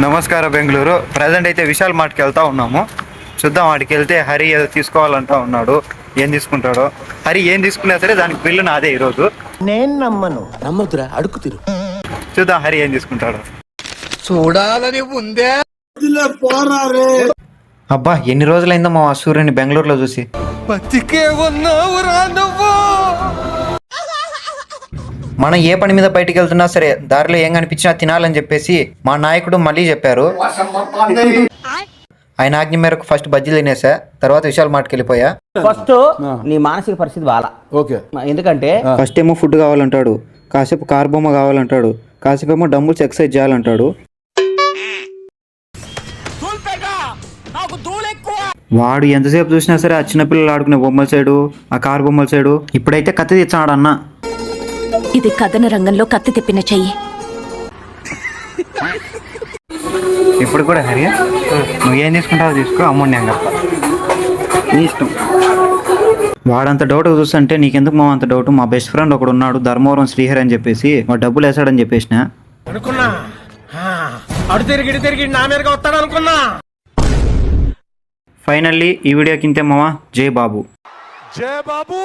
నమస్కారం బెంగళూరు. ప్రజెంట్ అయితే విశాల్ మార్ట్కి వెళ్తా ఉన్నాము. చూద్దాం, వాడికి వెళ్తే హరి ఏదో తీసుకోవాలంటా ఉన్నాడు. ఏం తీసుకుంటాడో. హరి ఏం తీసుకున్నా సరే దానికి బిల్లు నాదే ఈరోజు. నేను నమ్మదురా, అడుగు తిరు. చూద్దాం హరి ఏం తీసుకుంటాడు. చూడాలని ఉందే. అబ్బా, ఎన్ని రోజులైందో మా సూర్యుని బెంగళూరులో చూసి. బతికే ఉన్నావురా నువ్వు. మనం ఏ పని మీద బయటికి వెళ్తున్నా సరే దారిలో ఏం కనిపించినా తినాలని చెప్పేసి మా నాయకుడు మళ్ళీ చెప్పారు. ఆయన ఆజ్ఞ మేరకు ఫస్ట్ బజ్జీలు తినేసా, తర్వాత విశాల్ మార్ట్కి వెళ్ళిపోయా. ఫస్ట్ నీ మానసిక పరిస్థితి బాలా. ఓకే, ఎందుకంటే ఫస్ట్ ఏమో ఫుడ్ కావాలంటాడు, కాసేపు కార్ బొమ్మ కావాలంటాడు, కాసేపు ఏమో డంబుల్స్ ఎక్సర్సైజ్ చేయాలంటాడు. వాడు ఎంతసేపు చూసినా సరే ఆ చిన్నపిల్లలు ఆడుకునే బొమ్మల సైడు, ఆ కార్ బొమ్మల సైడు. ఇప్పుడైతే కత్తి తెచ్చాడు అన్న. ఇది కథన రంగంలో కత్తి తిప్పిన చెయ్యి. ఇప్పుడు కూడా హరి, నువ్వు ఏం తీసుకుంటావో తీసుకో, అమౌంట్ నేను కడతా, నీ ఇష్టం. వాడంత డౌట్ చూస్తుంటే నీకెందుకు మా అంత డౌట్? మా బెస్ట్ ఫ్రెండ్ ఒకడు ఉన్నాడు, ధర్మవరం శ్రీహరి అని చెప్పేసి, వాడు డబ్బులు వేసాడని చెప్పేసిన. ఫైనల్లీ ఈ వీడియోకి ఇంతే మావా. జై బాబు. జై బాబు.